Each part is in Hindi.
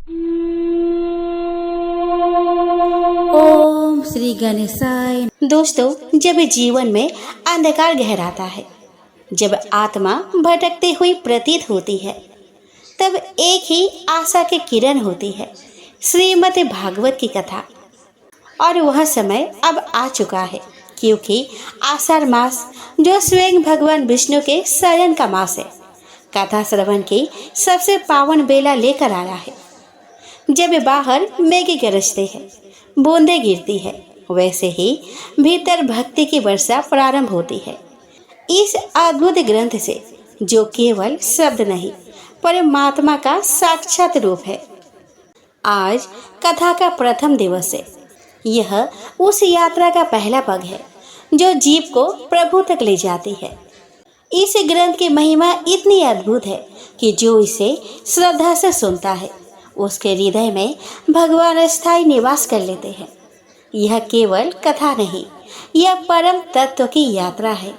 ओम श्री गणेशाय। दोस्तों, जब जीवन में अंधकार गहराता है, जब आत्मा भटकती हुई प्रतीत होती है, तब एक ही आशा की किरण होती है, श्रीमद् भागवत की कथा। और वह समय अब आ चुका है, क्योंकि आषाढ़ मास, जो स्वयं भगवान विष्णु के शयन का मास है, कथा श्रवण की सबसे पावन बेला लेकर आया है। जब बाहर मेघ गरजते हैं, बूंदें गिरती है, वैसे ही भीतर भक्ति की वर्षा प्रारंभ होती है। इस अद्भुत ग्रंथ से, जो केवल शब्द नहीं, परमात्मा का साक्षात रूप है। आज कथा का प्रथम दिवस है। यह उस यात्रा का पहला पग है, जो जीव को प्रभु तक ले जाती है। इस ग्रंथ की महिमा इतनी अद्भुत है कि जो इसे श्रद्धा से सुनता है, उसके हृदय में भगवान स्थायी निवास कर लेते हैं। यह केवल कथा नहीं, यह परम तत्व की यात्रा है।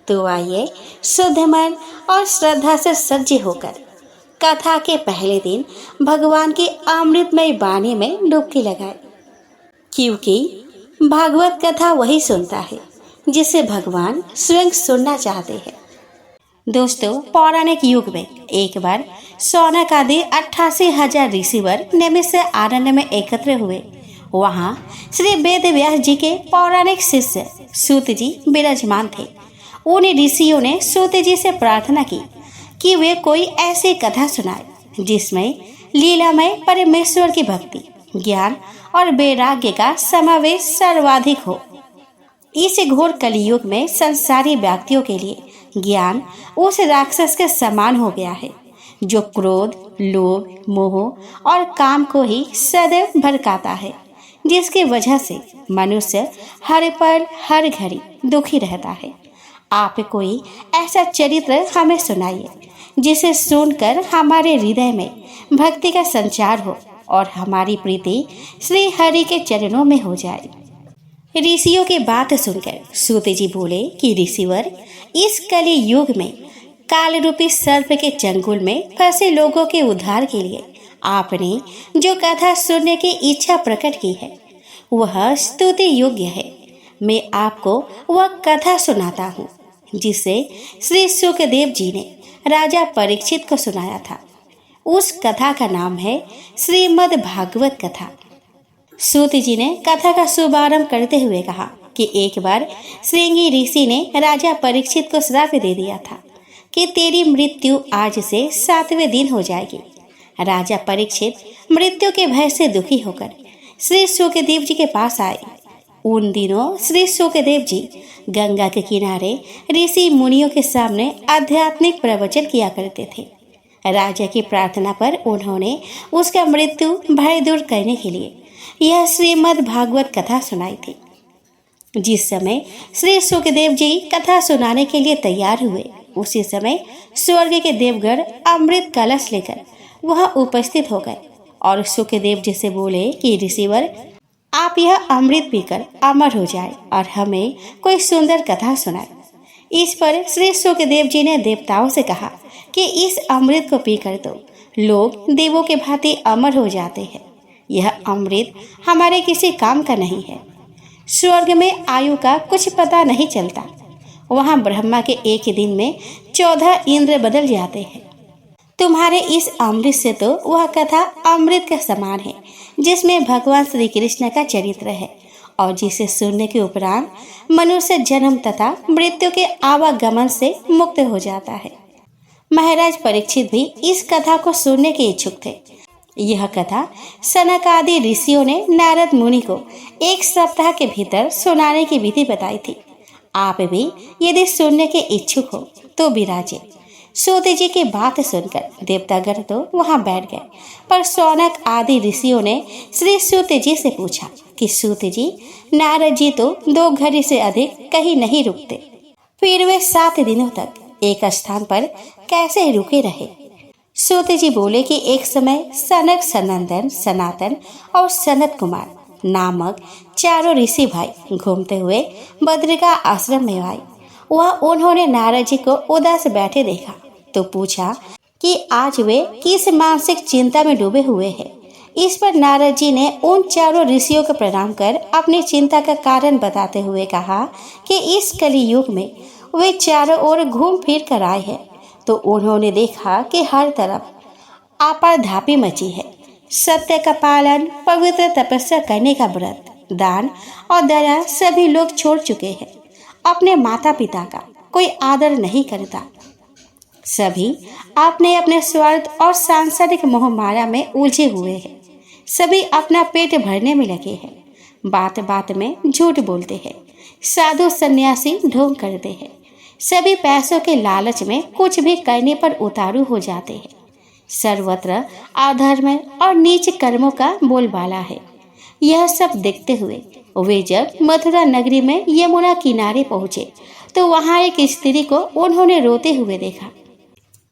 तो आइए शुद्ध मन और श्रद्धा से सज्ज होकर कथा के पहले दिन भगवान की अमृतमय वाणी में डुबकी लगाए, क्योंकि भागवत कथा वही सुनता है जिसे भगवान स्वयं सुनना चाहते हैं। दोस्तों, पौराणिक युग में एक बार शौनक आदि 88,000 ऋषिवर नियमित से आरण्य में एकत्र हुए। वहाँ श्री वेद व्यास जी के पौराणिक शिष्य सूत जी विराजमान थे। उन ऋषियों ने सूत जी से प्रार्थना की कि वे कोई ऐसी कथा सुनाए जिसमें लीलामय परमेश्वर की भक्ति, ज्ञान और वैराग्य का समावेश सर्वाधिक हो। इस घोर कलियुग में संसारी व्यक्तियों के लिए ज्ञान उस राक्षस के समान हो गया है, जो क्रोध, लोभ, मोह और काम को ही सदैव भड़काता है, जिसकी वजह से मनुष्य हर पल हर घड़ी दुखी रहता है। आप कोई ऐसा चरित्र हमें सुनाइए जिसे सुनकर हमारे हृदय में भक्ति का संचार हो और हमारी प्रीति श्री हरि के चरणों में हो जाए। ऋषियों की बात सुनकर सूत जी बोले कि ऋषिवर, इस कलि युग में काल रूपी सर्प के चंगुल में फंसे लोगों के उद्धार के लिए आपने जो कथा सुनने की इच्छा प्रकट की है, वह स्तुति योग्य है। मैं आपको वह कथा सुनाता हूँ जिसे श्री सुखदेव जी ने राजा परीक्षित को सुनाया था। उस कथा का नाम है श्रीमद् भागवत कथा। सूत जी ने कथा का शुभारंभ करते हुए कहा कि एक बार श्रृंगी ऋषि ने राजा परीक्षित को श्राप दे दिया था कि तेरी मृत्यु आज से 7वें दिन हो जाएगी। राजा परीक्षित मृत्यु के भय से दुखी होकर श्री सुखदेव जी के पास आए। उन दिनों श्री सुखदेव जी गंगा के किनारे ऋषि मुनियों के सामने आध्यात्मिक प्रवचन किया करते थे। राजा की प्रार्थना पर उन्होंने उसका मृत्यु भय दूर करने के लिए यह श्रीमद् भागवत कथा सुनाई थी। जिस समय श्री सुखदेव जी कथा सुनाने के लिए तैयार हुए, उसी समय स्वर्ग के देवगण अमृत कलश लेकर वहां उपस्थित हो गए और सुखदेव जी से बोले कि ऋषिवर, आप यह अमृत पीकर अमर हो जाए और हमें कोई सुंदर कथा सुनाए। इस पर श्री सुखदेव जी ने देवताओं से कहा कि इस अमृत को पीकर तो लोग देवों के भांति अमर हो जाते हैं। यह अमृत हमारे किसी काम का नहीं है। स्वर्ग में आयु का कुछ पता नहीं चलता। वहाँ ब्रह्मा के एक दिन में 14 इंद्र बदल जाते हैं। तुम्हारे इस अमृत से तो वह कथा अमृत के समान है, जिसमें भगवान श्री कृष्ण का चरित्र है और जिसे सुनने के उपरांत मनुष्य जन्म तथा मृत्यु के आवागमन से मुक्त हो जाता है। महाराज परीक्षित भी इस कथा को सुनने के इच्छुक थे। यह कथा सनक आदि ऋषियों ने नारद मुनि को 1 सप्ताह के भीतर सुनाने की विधि बताई थी। आप भी यदि सुनने के इच्छुक हो तो विराजे। सूत जी की बात सुनकर देवतागण तो वहां बैठ गए, पर शौनक आदि ऋषियों ने श्री सूत जी से पूछा कि सूत जी, नारद जी तो 2 घड़ी से अधिक कहीं नहीं रुकते, फिर वे 7 दिनों तक एक स्थान पर कैसे रुके रहे? सूत जी बोले कि एक समय सनक, सनंदन, सनातन और सनत कुमार नामक 4 ऋषि भाई घूमते हुए बद्रिका आश्रम में आए। वह उन्होंने नारद जी को उदास बैठे देखा तो पूछा कि आज वे किस मानसिक चिंता में डूबे हुए हैं इस पर नारद जी ने उन चारों ऋषियों को प्रणाम कर अपनी चिंता का कारण बताते हुए कहा कि इस कली युग में वे चारों ओर घूम फिर कर आए हैं, तो उन्होंने देखा कि हर तरफ आपाधापी मची है। सत्य का पालन, पवित्र तपस्या करने का व्रत, दान और दया सभी लोग छोड़ चुके हैं। अपने माता पिता का कोई आदर नहीं करता। सभी अपने अपने स्वार्थ और सांसारिक मोह माया में उलझे हुए हैं। सभी अपना पेट भरने में लगे हैं। बात बात में झूठ बोलते हैं। साधु सन्यासी ढोंग करते हैं। सभी पैसों के लालच में कुछ भी करने पर उतारू हो जाते हैं। सर्वत्र अधर्म और नीच कर्मों का बोलबाला है। यह सब देखते हुए वे जब मथुरा नगरी में यमुना किनारे पहुंचे तो वहां एक स्त्री को उन्होंने रोते हुए देखा।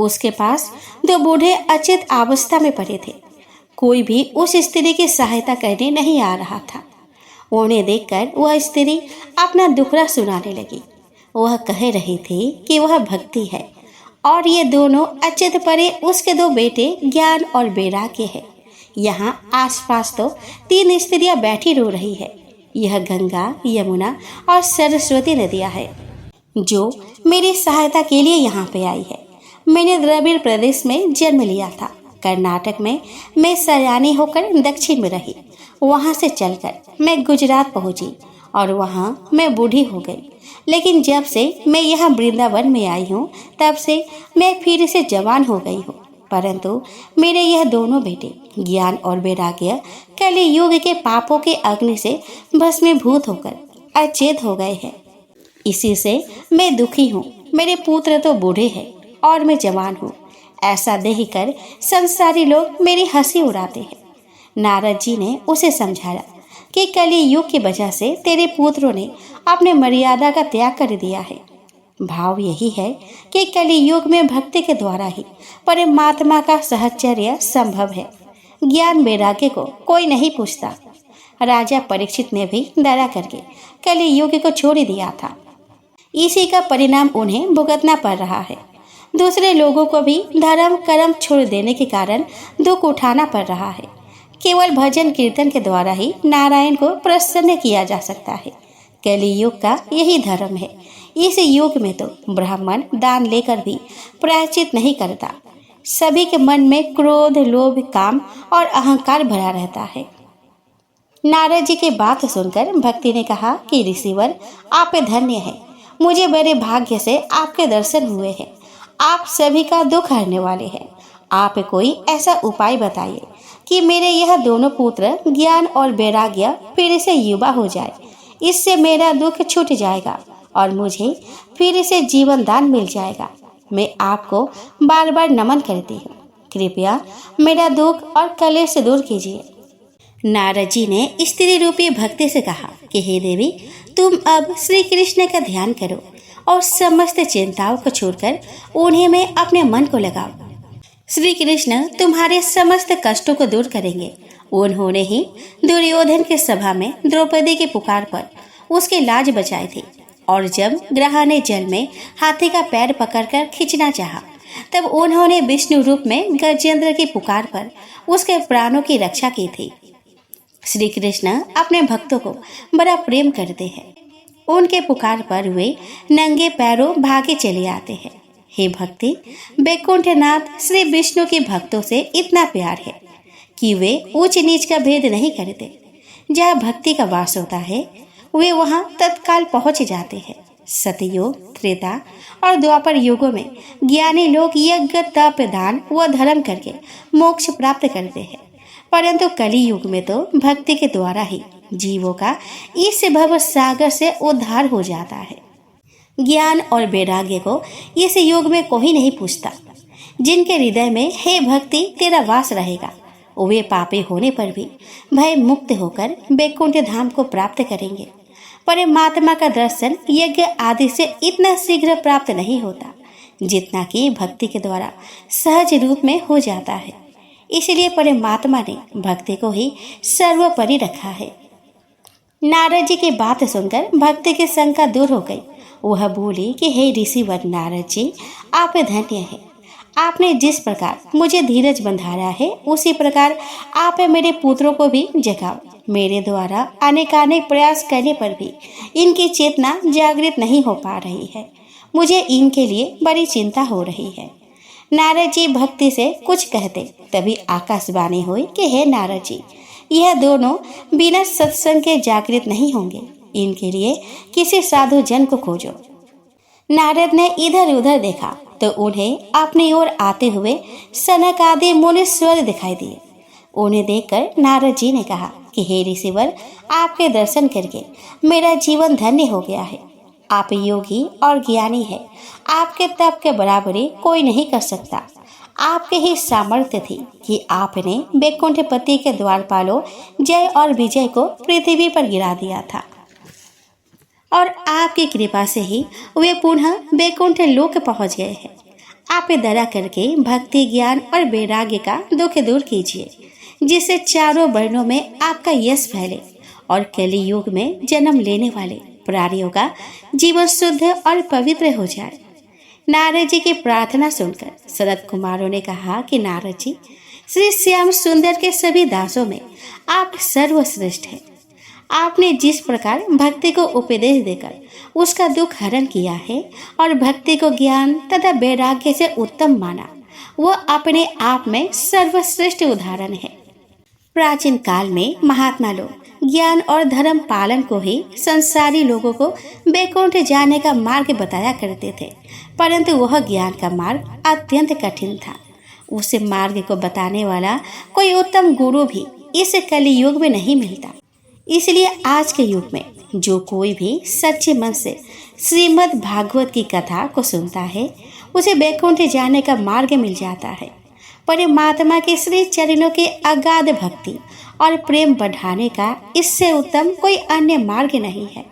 उसके पास दो बूढ़े अचेत अवस्था में पड़े थे। कोई भी उस स्त्री की सहायता करने नहीं आ रहा था। उन्हें देखकर वह स्त्री अपना दुखड़ा सुनाने लगी। वह कह रही थी कि वह भक्ति है और ये दोनों अचेत परे उसके दो बेटे ज्ञान और वैराग्य है। यहाँ आसपास तो 3 स्त्रियां बैठी रो रही है। यह गंगा, यमुना और सरस्वती नदियाँ है जो मेरी सहायता के लिए यहाँ पे आई है। मैंने द्रविड़ प्रदेश में जन्म लिया था। कर्नाटक में मैं सयानी होकर दक्षिण में रही। वहाँ से चलकर मैं गुजरात पहुँची और वहाँ मैं बूढ़ी हो गई। लेकिन जब से मैं यहाँ वृंदावन में आई हूँ तब से मैं फिर से जवान हो गई हूँ। परंतु मेरे यह दोनों बेटे ज्ञान और वैराग्य कली युग के पापों के अग्नि से भस्मीभूत होकर अचेत हो गए हैं। इसी से मैं दुखी हूँ। मेरे पुत्र तो बूढ़े हैं और मैं जवान हूँ। ऐसा देखकर संसारी लोग मेरी हंसी उड़ाते हैं। नारद जी ने उसे समझाया कि कली युग की वजह से तेरे पुत्रों ने अपने मर्यादा का त्याग कर दिया है। भाव यही है कि कली युग में भक्ति के द्वारा ही परमात्मा का सहचर्य संभव है। ज्ञान वैराग्य को कोई नहीं पूछता। राजा परीक्षित ने भी दया करके कली युग को छोड़ दिया था। इसी का परिणाम उन्हें भुगतना पड़ रहा है। दूसरे लोगों को भी धर्म कर्म छोड़ देने के कारण दुख उठाना पड़ रहा है। केवल भजन कीर्तन के द्वारा ही नारायण को प्रसन्न किया जा सकता है। कली युग का यही धर्म है। इस युग में तो ब्राह्मण दान लेकर भी प्रायश्चित नहीं करता। सभी के मन में क्रोध, लोभ, काम और अहंकार भरा रहता है। नारद जी की बात सुनकर भक्ति ने कहा कि ऋषिवर, आप धन्य हैं। मुझे बड़े भाग्य से आपके दर्शन हुए हैं। आप सभी का दुख हरने वाले हैं। आप कोई ऐसा उपाय बताइए कि मेरे यह दोनों पुत्र ज्ञान और वैराग्य फिर से युवा हो जाए। इससे मेरा दुख छूट जाएगा और मुझे फिर से जीवन दान मिल जाएगा। मैं आपको बार बार नमन करती हूँ। कृपया मेरा दुख और कलेश दूर कीजिए। नारद जी ने स्त्री रूपी भक्ति से कहा कि हे देवी, तुम अब श्री कृष्ण का ध्यान करो और समस्त चिंताओं को छोड़कर उन्हें में अपने मन को लगाओ। श्री कृष्ण तुम्हारे समस्त कष्टों को दूर करेंगे। उन्होंने ही दुर्योधन के सभा में द्रौपदी की पुकार पर उसकी लाज बचाई थी और जब ग्रह ने जल में हाथी का पैर पकड़कर खींचना चाहा तब उन्होंने विष्णु रूप में गजेंद्र की पुकार पर उसके प्राणों की रक्षा की थी। श्री कृष्ण अपने भक्तों को बड़ा प्रेम करते हैं। उनके पुकार पर वे नंगे पैरों भागे चले आते हैं। हे भक्ति, वैकुंठनाथ श्री विष्णु के भक्तों से इतना प्यार है कि वे ऊंच नीच का भेद नहीं करते। जहाँ भक्ति का वास होता है वे वहाँ तत्काल पहुँच जाते हैं। सतयुग, त्रेता और द्वापर युगों में ज्ञानी लोग यज्ञ, तप, दान व धर्म करके मोक्ष प्राप्त करते हैं। परंतु कली युग में तो भक्ति के द्वारा ही जीवों का इस भव सागर से उद्धार हो जाता है। ज्ञान और वैराग्य को इस युग में कोई नहीं पूछता। जिनके हृदय में हे भक्ति तेरा वास रहेगा वे पापी होने पर भी भय मुक्त होकर वैकुंठ धाम को प्राप्त करेंगे। परमात्मा का दर्शन यज्ञ आदि से इतना शीघ्र प्राप्त नहीं होता जितना कि भक्ति के द्वारा सहज रूप में हो जाता है। इसलिए परमात्मा ने भक्ति को ही सर्वोपरि रखा है। नारद जी की बात सुनकर भक्ति की शंका दूर हो गई। वह बोली कि हे ऋषिवर नारद जी, आप धन्य हैं। आपने जिस प्रकार मुझे धीरज बंधाया है उसी प्रकार आप मेरे पुत्रों को भी जगाओ। मेरे द्वारा अनेकानेक प्रयास करने पर भी इनकी चेतना जागृत नहीं हो पा रही है। मुझे इनके लिए बड़ी चिंता हो रही है। नारद जी भक्ति से कुछ कहते तभी आकाशवाणी हुई कि हे नारद जी, यह दोनों बिना सत्संग के जागृत नहीं होंगे। इनके लिए किसी साधु जन को खोजो। नारद ने इधर उधर देखा तो उन्हें अपनी ओर आते हुए सनक आदि मुनीश्वर दिखाई दिए। उन्हें देखकर नारद जी ने कहा कि हे ऋषिवर, आपके दर्शन करके मेरा जीवन धन्य हो गया है। आप योगी और ज्ञानी है। आपके तप के बराबरी कोई नहीं कर सकता। आपके ही सामर्थ्य थी कि आपने वैकुंठपति के द्वारपालों जय और विजय को पृथ्वी पर गिरा दिया था और आपकी कृपा से ही वे पुनः वैकुंठ लोक पहुंच गए हैं। आप दया करके भक्ति, ज्ञान और वैराग्य का दुख दूर कीजिए, जिससे चारों वर्णों में आपका यश फैले और कली युग में जन्म लेने वाले प्राणियों का जीवन शुद्ध और पवित्र हो जाए। नारद जी की प्रार्थना सुनकर सनत कुमारों ने कहा कि नारद जी, श्री श्याम सुंदर के सभी दासों में आप सर्वश्रेष्ठ हैं। आपने जिस प्रकार भक्ति को उपदेश देकर उसका दुख हरण किया है और भक्ति को ज्ञान तथा वैराग्य से उत्तम माना, वह अपने आप में सर्वश्रेष्ठ उदाहरण है। प्राचीन काल में महात्मा लोग ज्ञान और धर्म पालन को ही संसारी लोगों को वैकुंठ जाने का मार्ग बताया करते थे, परंतु वह ज्ञान का मार्ग अत्यंत कठिन था। उस मार्ग को बताने वाला कोई उत्तम गुरु भी इस कलियुग में नहीं मिलता। इसलिए आज के युग में जो कोई भी सच्चे मन से श्रीमद् भागवत की कथा को सुनता है, उसे वैकुंठ जाने का मार्ग मिल जाता है। परमात्मा के श्री चरणों के अगाध भक्ति और प्रेम बढ़ाने का इससे उत्तम कोई अन्य मार्ग नहीं है।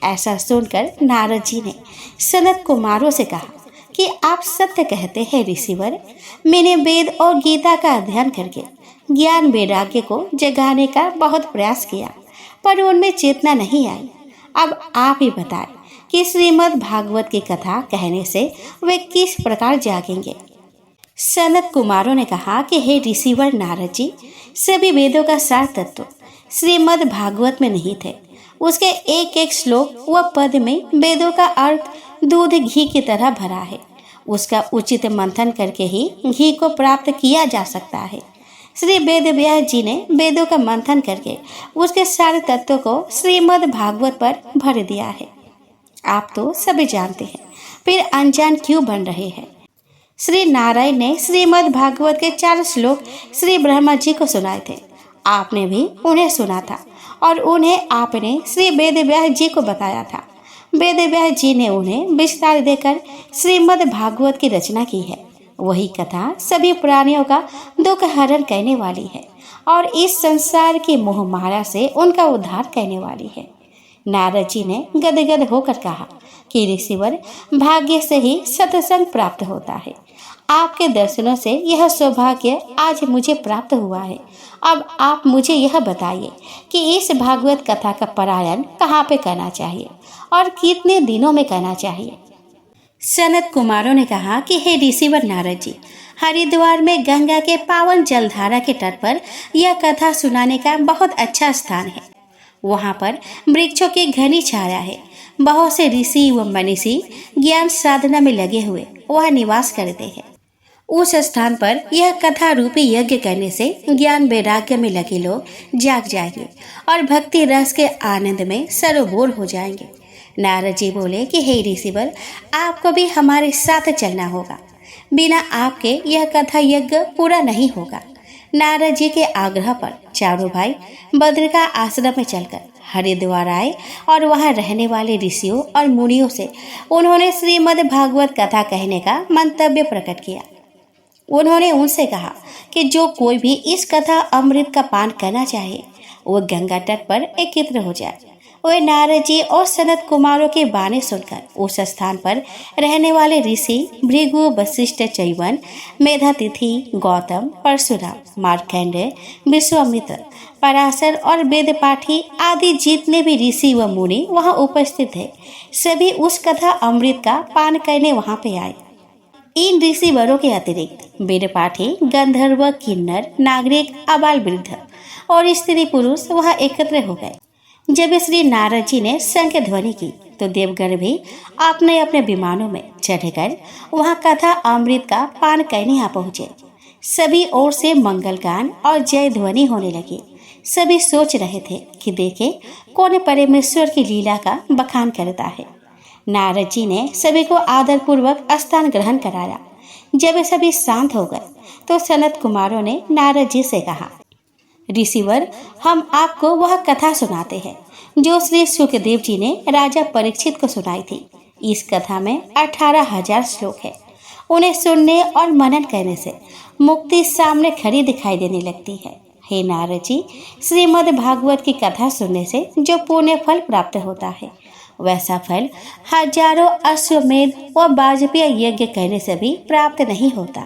ऐसा सुनकर नारद जी ने सनत कुमारों से कहा कि आप सत्य कहते हैं ऋषिवर। मैंने वेद और गीता का अध्ययन करके ज्ञान वैराग्य को जगाने का बहुत प्रयास किया, पर उनमें चेतना नहीं आई। अब आप ही बताएं कि श्रीमद् भागवत की कथा कहने से वे किस प्रकार जागेंगे। सनत कुमारों ने कहा कि हे ऋषिवर नारद जी, सभी वेदों का सार तत्व श्रीमद् भागवत में नहीं थे। उसके एक एक श्लोक व पद में वेदों का अर्थ दूध घी की तरह भरा है। उसका उचित मंथन करके ही घी को प्राप्त किया जा सकता है। श्री वेद व्यास जी ने वेदों का मंथन करके उसके सारे तत्वों को श्रीमद् भागवत पर भर दिया है। आप तो सभी जानते हैं, फिर अनजान क्यों बन रहे हैं। श्री नारायण ने श्रीमद् भागवत के 4 श्लोक श्री ब्रह्मा जी को सुनाए थे। आपने भी उन्हें सुना था और उन्हें आपने श्री वेद व्यास जी को बताया था। वेद व्यास जी ने उन्हें विस्तार देकर श्रीमद् भागवत की रचना की है। वही कथा सभी प्राणियों का दुख हरण करने वाली है और इस संसार की मोह माया से उनका उद्धार करने वाली है। नारद जी ने गदगद होकर कहा कि ऋषिवर, भाग्य से ही सत्संग प्राप्त होता है। आपके दर्शनों से यह सौभाग्य आज मुझे प्राप्त हुआ है। अब आप मुझे यह बताइए कि इस भागवत कथा का पारायण कहाँ पे करना चाहिए और कितने दिनों में करना चाहिए। सनत कुमारों ने कहा कि हे ऋषिवर नारद जी, हरिद्वार में गंगा के पावन जलधारा के तट पर यह कथा सुनाने का बहुत अच्छा स्थान है। वहाँ पर वृक्षों की घनी छाया है। बहुत से ऋषि व मनीषी ज्ञान साधना में लगे हुए वहाँ निवास करते हैं। उस स्थान पर यह कथा रूपी यज्ञ करने से ज्ञान वैराग्य में लगे लोग जाग जाएंगे और भक्ति रस के आनंद में सरोबोर हो जाएंगे। नारद जी बोले कि हे ऋषिवर, आपको भी हमारे साथ चलना होगा। बिना आपके यह कथा यज्ञ पूरा नहीं होगा। नारद जी के आग्रह पर चारों भाई बद्र का आश्रम में चलकर हरिद्वार आए और वहां रहने वाले ऋषियों और मुनियों से उन्होंने श्रीमद् भागवत कथा कहने का मंतव्य प्रकट किया। उन्होंने उनसे कहा कि जो कोई भी इस कथा अमृत का पान करना चाहे वो गंगा तट पर एकत्र हो जाए। वे नारद जी और सनत कुमारों के बाणी सुनकर उस स्थान पर रहने वाले ऋषि भृगु, वशिष्ठ, चैवन, मेधातिथि, गौतम, परशुराम, मार्कंडेय, विश्वामित्र, पराशर और वेदपाठी आदि जितने भी ऋषि व मुनि वहां उपस्थित थे, सभी उस कथा अमृत का पान करने वहां पे आए। इन ऋषिवरों के अतिरिक्त वेदपाठी गंधर्व, किन्नर, नागरिक, आबाल वृद्ध और स्त्री पुरुष वहां एकत्र हो गए। जब श्री नारद जी ने शंख ध्वनि की तो देवगण भी अपने अपने विमानों में चढ़कर वहां कथा अमृत का पान करने आ पहुंचे। सभी ओर से मंगल गान और जय ध्वनि होने लगी। सभी सोच रहे थे कि देखे कौन परमेश्वर की लीला का बखान करता है। नारद जी ने सभी को आदरपूर्वक स्थान ग्रहण कराया। जब सभी शांत हो गए तो सनत कुमारों ने नारद जी से कहा, ऋषिवर, हम आपको वह कथा सुनाते हैं जो श्री सुखदेव जी ने राजा परीक्षित को सुनाई थी। इस कथा में 18,000 श्लोक है। उन्हें सुनने और मनन करने से मुक्ति सामने खड़ी दिखाई देने लगती है। हे नारद जी, श्रीमद् भागवत की कथा सुनने से जो पुण्य फल प्राप्त होता है वैसा फल हजारों अश्वमेध व वाजपेय यज्ञ करने से भी प्राप्त नहीं होता।